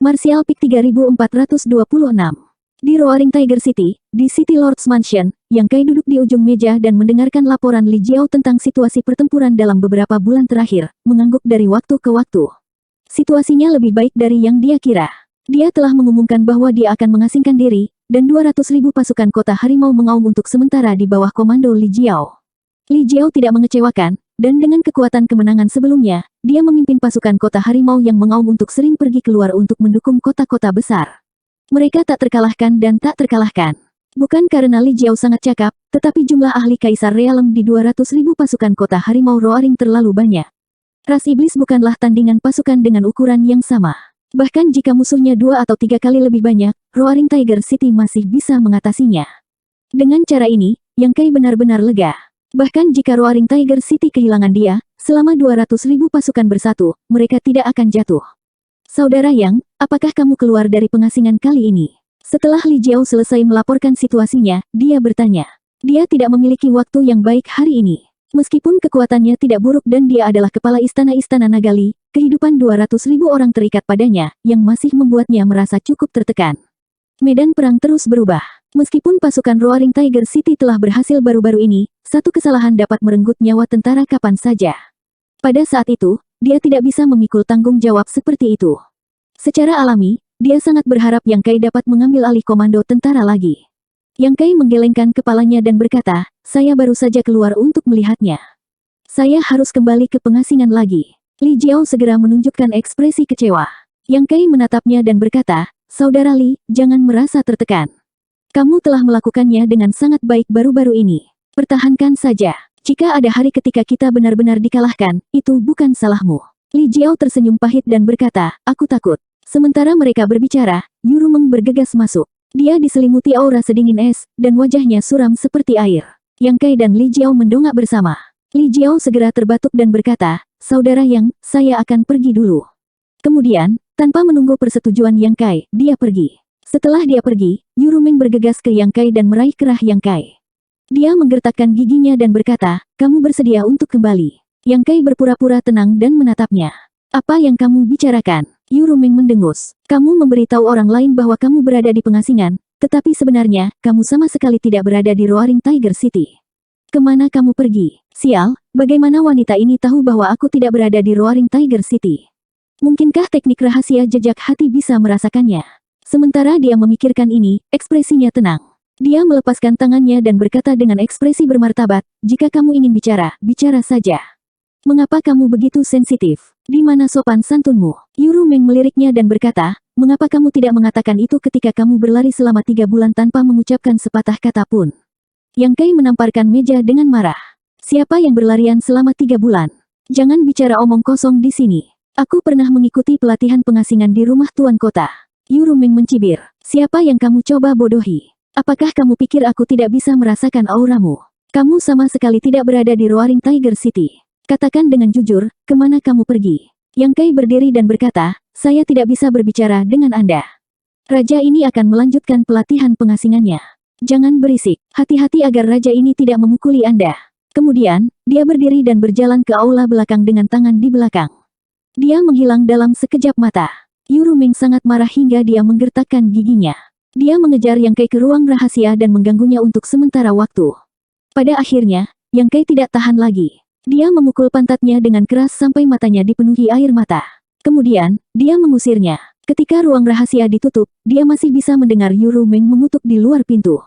Martial Peak 3426. Di Roaring Tiger City, di City Lord's Mansion, Yang Kai duduk di ujung meja dan mendengarkan laporan Li Jiao tentang situasi pertempuran dalam beberapa bulan terakhir, mengangguk dari waktu ke waktu. Situasinya lebih baik dari yang dia kira. Dia telah mengumumkan bahwa dia akan mengasingkan diri, dan 200.000 pasukan kota harimau mengaum untuk sementara di bawah komando Li Jiao. Li Jiao tidak mengecewakan, dan dengan kekuatan kemenangan sebelumnya, dia memimpin pasukan kota harimau yang mengaum untuk sering pergi keluar untuk mendukung kota-kota besar. Mereka tak terkalahkan dan tak terkalahkan. Bukan karena Li Jiao sangat cakap, tetapi jumlah ahli Kaisar Realem di 200.000 pasukan kota harimau Roaring terlalu banyak. Ras iblis bukanlah tandingan pasukan dengan ukuran yang sama. Bahkan jika musuhnya 2 atau 3 kali lebih banyak, Roaring Tiger City masih bisa mengatasinya. Dengan cara ini, Yang Kai benar-benar lega. Bahkan jika Roaring Tiger City kehilangan dia, selama 200.000 pasukan bersatu, mereka tidak akan jatuh. Saudara Yang, apakah kamu keluar dari pengasingan kali ini? Setelah Li Jiao selesai melaporkan situasinya, dia bertanya. Dia tidak memiliki waktu yang baik hari ini. Meskipun kekuatannya tidak buruk dan dia adalah kepala istana-istana Nagali, kehidupan 200.000 orang terikat padanya, yang masih membuatnya merasa cukup tertekan. Medan perang terus berubah. Meskipun pasukan Roaring Tiger City telah berhasil baru-baru ini, satu kesalahan dapat merenggut nyawa tentara kapan saja. Pada saat itu, dia tidak bisa memikul tanggung jawab seperti itu. Secara alami, dia sangat berharap Yang Kai dapat mengambil alih komando tentara lagi. Yang Kai menggelengkan kepalanya dan berkata, saya baru saja keluar untuk melihatnya. Saya harus kembali ke pengasingan lagi. Li Jiao segera menunjukkan ekspresi kecewa. Yang Kai menatapnya dan berkata, Saudara Li, jangan merasa tertekan. Kamu telah melakukannya dengan sangat baik baru-baru ini. Pertahankan saja. Jika ada hari ketika kita benar-benar dikalahkan, itu bukan salahmu. Li Jiao tersenyum pahit dan berkata, aku takut. Sementara mereka berbicara, Yu Rumeng bergegas masuk. Dia diselimuti aura sedingin es, dan wajahnya suram seperti air. Yang Kai dan Li Jiao mendongak bersama. Li Jiao segera terbatuk dan berkata, Saudara Yang, saya akan pergi dulu. Kemudian, tanpa menunggu persetujuan Yang Kai, dia pergi. Setelah dia pergi, Yu Rumeng bergegas ke Yang Kai dan meraih kerah Yang Kai. Dia menggertakkan giginya dan berkata, kamu bersedia untuk kembali. Yang Kai berpura-pura tenang dan menatapnya. Apa yang kamu bicarakan? Yu Rumeng mendengus. Kamu memberitahu orang lain bahwa kamu berada di pengasingan, tetapi sebenarnya, kamu sama sekali tidak berada di Roaring Tiger City. Kemana kamu pergi? Sial, bagaimana wanita ini tahu bahwa aku tidak berada di Roaring Tiger City? Mungkinkah teknik rahasia jejak hati bisa merasakannya? Sementara dia memikirkan ini, ekspresinya tenang. Dia melepaskan tangannya dan berkata dengan ekspresi bermartabat, jika kamu ingin bicara, bicara saja. Mengapa kamu begitu sensitif? Di mana sopan santunmu? Yu Rumeng meliriknya dan berkata, mengapa kamu tidak mengatakan itu ketika kamu berlari selama 3 bulan tanpa mengucapkan sepatah kata pun? Yang Kai menamparkan meja dengan marah. Siapa yang berlarian selama 3 bulan? Jangan bicara omong kosong di sini. Aku pernah mengikuti pelatihan pengasingan di rumah tuan kota. Yu Rumeng mencibir. Siapa yang kamu coba bodohi? Apakah kamu pikir aku tidak bisa merasakan auramu? Kamu sama sekali tidak berada di Roaring Tiger City. Katakan dengan jujur, kemana kamu pergi? Yang Kai berdiri dan berkata, saya tidak bisa berbicara dengan Anda. Raja ini akan melanjutkan pelatihan pengasingannya. Jangan berisik, hati-hati agar raja ini tidak memukuli Anda. Kemudian, dia berdiri dan berjalan ke aula belakang dengan tangan di belakang. Dia menghilang dalam sekejap mata. Yu Rumeng sangat marah hingga dia menggertakkan giginya. Dia mengejar Yang Kai ke ruang rahasia dan mengganggunya untuk sementara waktu. Pada akhirnya, Yang Kai tidak tahan lagi. Dia memukul pantatnya dengan keras sampai matanya dipenuhi air mata. Kemudian, dia mengusirnya. Ketika ruang rahasia ditutup, dia masih bisa mendengar Yu Rumeng mengutuk di luar pintu.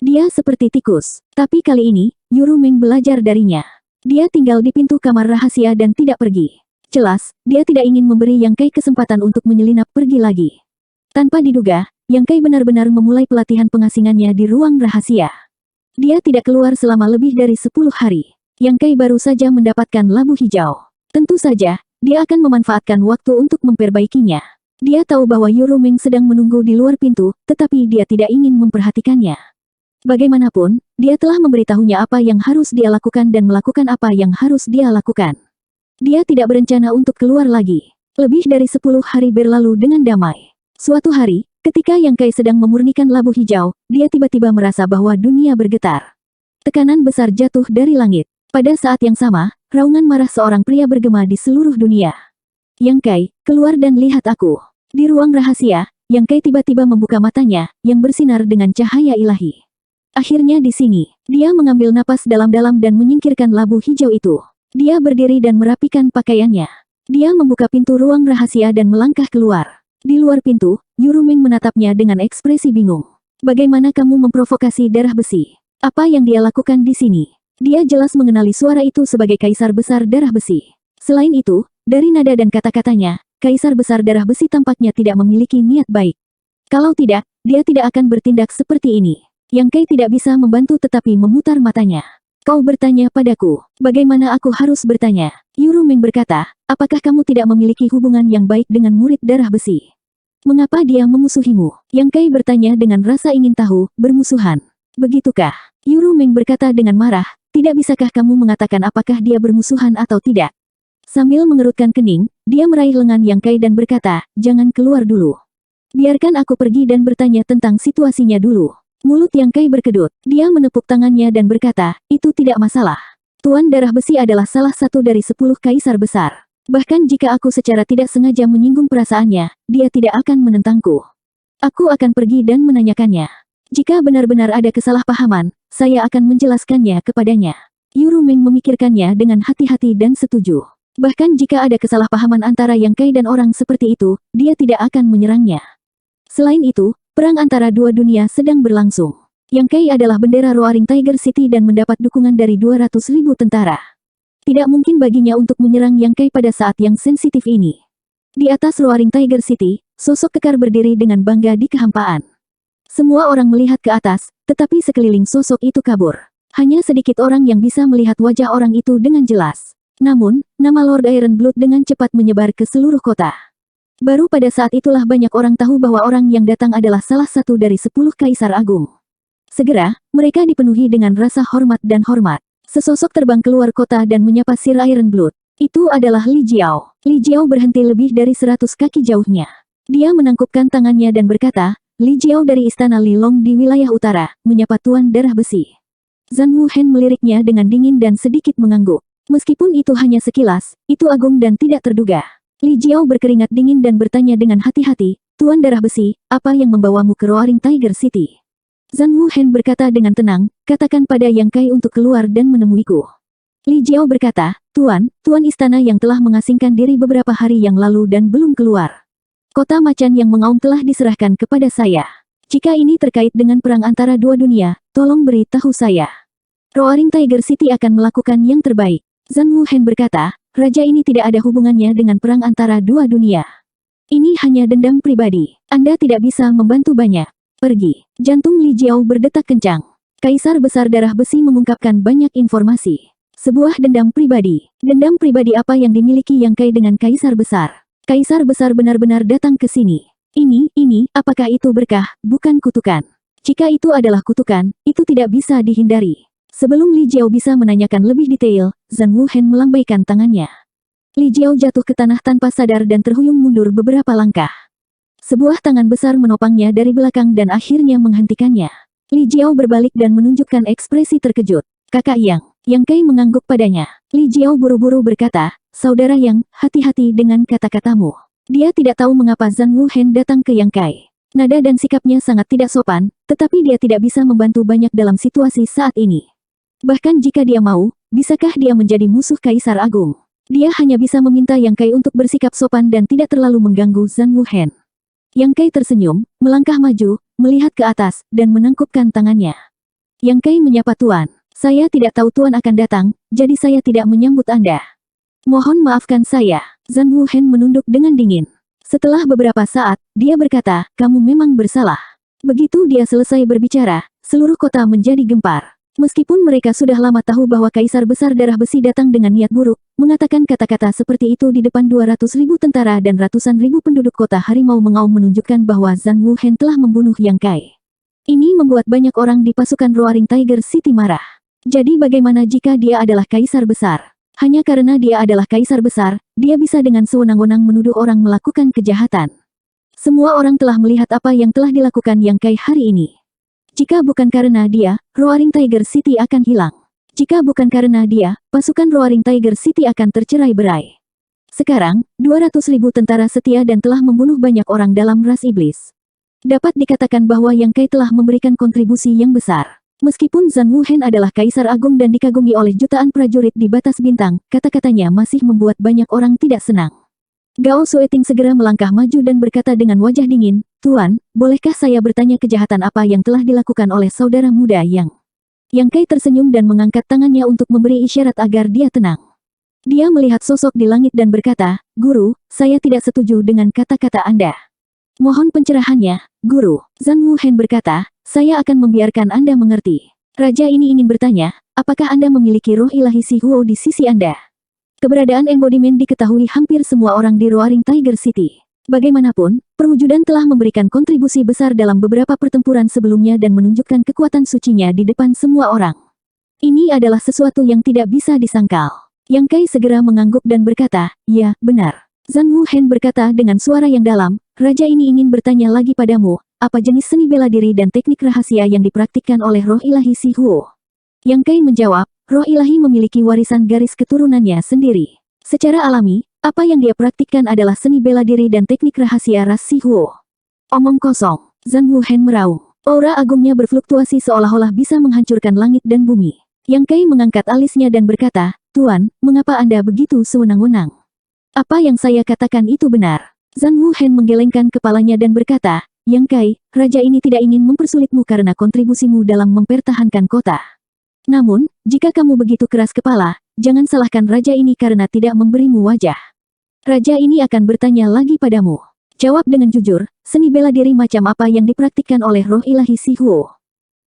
Dia seperti tikus. Tapi kali ini, Yu Rumeng belajar darinya. Dia tinggal di pintu kamar rahasia dan tidak pergi. Jelas, dia tidak ingin memberi Yang Kai kesempatan untuk menyelinap pergi lagi. Tanpa diduga, Yang Kai benar-benar memulai pelatihan pengasingannya di ruang rahasia. Dia tidak keluar selama lebih dari 10 hari. Yang Kai baru saja mendapatkan labu hijau. Tentu saja, dia akan memanfaatkan waktu untuk memperbaikinya. Dia tahu bahwa Yu Rumeng sedang menunggu di luar pintu, tetapi dia tidak ingin memperhatikannya. Bagaimanapun, dia telah memberitahunya apa yang harus dia lakukan dan melakukan apa yang harus dia lakukan. Dia tidak berencana untuk keluar lagi. Lebih dari 10 hari berlalu dengan damai. Suatu hari, ketika Yang Kai sedang memurnikan labu hijau, dia tiba-tiba merasa bahwa dunia bergetar. Tekanan besar jatuh dari langit. Pada saat yang sama, raungan marah seorang pria bergema di seluruh dunia. Yang Kai, keluar dan lihat aku. Di ruang rahasia, Yang Kai tiba-tiba membuka matanya, yang bersinar dengan cahaya ilahi. Akhirnya di sini, dia mengambil napas dalam-dalam dan menyingkirkan labu hijau itu. Dia berdiri dan merapikan pakaiannya. Dia membuka pintu ruang rahasia dan melangkah keluar. Di luar pintu, Yuruming menatapnya dengan ekspresi bingung. Bagaimana kamu memprovokasi darah besi? Apa yang dia lakukan di sini? Dia jelas mengenali suara itu sebagai Kaisar Besar Darah Besi. Selain itu, dari nada dan kata-katanya, Kaisar Besar Darah Besi tampaknya tidak memiliki niat baik. Kalau tidak, dia tidak akan bertindak seperti ini. Yang Kai tidak bisa membantu tetapi memutar matanya. Kau bertanya padaku, bagaimana aku harus bertanya? Yuruming berkata, apakah kamu tidak memiliki hubungan yang baik dengan murid darah besi? Mengapa dia memusuhimu? Yang Kai bertanya dengan rasa ingin tahu, bermusuhan. Begitukah? Yuruming berkata dengan marah, tidak bisakah kamu mengatakan apakah dia bermusuhan atau tidak? Sambil mengerutkan kening, dia meraih lengan Yang Kai dan berkata, jangan keluar dulu. Biarkan aku pergi dan bertanya tentang situasinya dulu. Mulut Yang Kai berkedut, dia menepuk tangannya dan berkata, itu tidak masalah. Tuan Darah Besi adalah salah satu dari 10 kaisar besar. Bahkan jika aku secara tidak sengaja menyinggung perasaannya, dia tidak akan menentangku. Aku akan pergi dan menanyakannya. Jika benar-benar ada kesalahpahaman, saya akan menjelaskannya kepadanya. Yuruming memikirkannya dengan hati-hati dan setuju. Bahkan jika ada kesalahpahaman antara Yang Kai dan orang seperti itu, dia tidak akan menyerangnya. Selain itu, perang antara dua dunia sedang berlangsung. Yang Kai adalah bendera Roaring Tiger City dan mendapat dukungan dari 200.000 tentara. Tidak mungkin baginya untuk menyerang Yang Kai pada saat yang sensitif ini. Di atas Roaring Tiger City, sosok kekar berdiri dengan bangga di kehampaan. Semua orang melihat ke atas, tetapi sekeliling sosok itu kabur. Hanya sedikit orang yang bisa melihat wajah orang itu dengan jelas. Namun, nama Lord Ironblood dengan cepat menyebar ke seluruh kota. Baru pada saat itulah banyak orang tahu bahwa orang yang datang adalah salah satu dari 10 Kaisar Agung. Segera, mereka dipenuhi dengan rasa hormat dan hormat. Sesosok terbang keluar kota dan menyapa Sir Ironblood. Itu adalah Li Jiao. Li Jiao berhenti lebih dari 100 kaki jauhnya. Dia menangkupkan tangannya dan berkata, Li Jiao dari Istana Li Long di wilayah utara, menyapa Tuan Darah Besi. Zhan Wuhen meliriknya dengan dingin dan sedikit mengangguk. Meskipun itu hanya sekilas, itu agung dan tidak terduga. Li Jiao berkeringat dingin dan bertanya dengan hati-hati, Tuan Darah Besi, apa yang membawamu ke Roaring Tiger City? Zhan Wuhen berkata dengan tenang, katakan pada Yang Kai untuk keluar dan menemuiku. Li Jiao berkata, Tuan istana yang telah mengasingkan diri beberapa hari yang lalu dan belum keluar. Kota macan yang mengaum telah diserahkan kepada saya. Jika ini terkait dengan perang antara dua dunia, tolong beritahu saya. Roaring Tiger City akan melakukan yang terbaik. Zhan Wuhen berkata, raja ini tidak ada hubungannya dengan perang antara dua dunia. Ini hanya dendam pribadi. Anda tidak bisa membantu banyak. Pergi. Jantung Li Jiao berdetak kencang. Kaisar Besar Darah Besi mengungkapkan banyak informasi. Sebuah dendam pribadi. Dendam pribadi apa yang dimiliki Yang Kai dengan Kaisar Besar? Kaisar Besar benar-benar datang ke sini. Ini, apakah itu berkah, bukan kutukan? Jika itu adalah kutukan, itu tidak bisa dihindari. Sebelum Li Jiao bisa menanyakan lebih detail, Zhan Wuhen melambaikan tangannya. Li Jiao jatuh ke tanah tanpa sadar dan terhuyung mundur beberapa langkah. Sebuah tangan besar menopangnya dari belakang dan akhirnya menghentikannya. Li Jiao berbalik dan menunjukkan ekspresi terkejut. Kakak Yang Kai mengangguk padanya. Li Jiao buru-buru berkata, Saudara Yang, hati-hati dengan kata-katamu. Dia tidak tahu mengapa Zhan Wuhen datang ke Yang Kai. Nada dan sikapnya sangat tidak sopan, tetapi dia tidak bisa membantu banyak dalam situasi saat ini. Bahkan jika dia mau, bisakah dia menjadi musuh Kaisar Agung? Dia hanya bisa meminta Yang Kai untuk bersikap sopan dan tidak terlalu mengganggu Zhan Wuhen. Yang Kai tersenyum, melangkah maju, melihat ke atas, dan menangkupkan tangannya. Yang Kai menyapa Tuan. Saya tidak tahu Tuan akan datang, jadi saya tidak menyambut Anda. Mohon maafkan saya. Zhan Wuhen menunduk dengan dingin. Setelah beberapa saat, dia berkata, kamu memang bersalah. Begitu dia selesai berbicara, seluruh kota menjadi gempar. Meskipun mereka sudah lama tahu bahwa Kaisar Besar Darah Besi datang dengan niat buruk, mengatakan kata-kata seperti itu di depan 200.000 tentara dan ratusan ribu penduduk kota harimau mengaum menunjukkan bahwa Zhan Wuhen telah membunuh Yang Kai. Ini membuat banyak orang di pasukan Roaring Tiger City marah. Jadi bagaimana jika dia adalah Kaisar Besar? Hanya karena dia adalah Kaisar Besar, dia bisa dengan sewenang-wenang menuduh orang melakukan kejahatan. Semua orang telah melihat apa yang telah dilakukan Yang Kai hari ini. Jika bukan karena dia, Roaring Tiger City akan hilang. Jika bukan karena dia, pasukan Roaring Tiger City akan tercerai-berai. Sekarang, 200.000 tentara setia dan telah membunuh banyak orang dalam ras iblis. Dapat dikatakan bahwa Yang Kai telah memberikan kontribusi yang besar. Meskipun Zhan Wuhen adalah kaisar agung dan dikagumi oleh jutaan prajurit di batas bintang, kata-katanya masih membuat banyak orang tidak senang. Gao Sueting segera melangkah maju dan berkata dengan wajah dingin, "Tuan, bolehkah saya bertanya kejahatan apa yang telah dilakukan oleh saudara muda Yang?" Yang Kai tersenyum dan mengangkat tangannya untuk memberi isyarat agar dia tenang. Dia melihat sosok di langit dan berkata, "Guru, saya tidak setuju dengan kata-kata Anda." "Mohon pencerahannya, Guru." Zhan Wuhen berkata, "Saya akan membiarkan Anda mengerti." Raja ini ingin bertanya, apakah Anda memiliki roh ilahi Si Huo di sisi Anda? Keberadaan embodimen diketahui hampir semua orang di Roaring Tiger City. Bagaimanapun, perwujudan telah memberikan kontribusi besar dalam beberapa pertempuran sebelumnya dan menunjukkan kekuatan sucinya di depan semua orang. Ini adalah sesuatu yang tidak bisa disangkal. Yang Kai segera mengangguk dan berkata, "Ya, benar." Zhan Wuhen berkata dengan suara yang dalam, "Raja ini ingin bertanya lagi padamu, apa jenis seni bela diri dan teknik rahasia yang dipraktikkan oleh roh ilahi Si Huo?" Yang Kai menjawab, roh ilahi memiliki warisan garis keturunannya sendiri. Secara alami, apa yang dia praktikkan adalah seni bela diri dan teknik rahasia ras Si Huo. Omong kosong. Zhan Wuhen meraung. Aura agungnya berfluktuasi seolah-olah bisa menghancurkan langit dan bumi. Yang Kai mengangkat alisnya dan berkata, "Tuan, mengapa Anda begitu sewenang-wenang? Apa yang saya katakan itu benar." Zhan Wuhen menggelengkan kepalanya dan berkata, "Yang Kai, raja ini tidak ingin mempersulitmu karena kontribusimu dalam mempertahankan kota. Namun, jika kamu begitu keras kepala, jangan salahkan raja ini karena tidak memberimu wajah. Raja ini akan bertanya lagi padamu. Jawab dengan jujur, seni bela diri macam apa yang dipraktikkan oleh roh ilahi Si Huo?"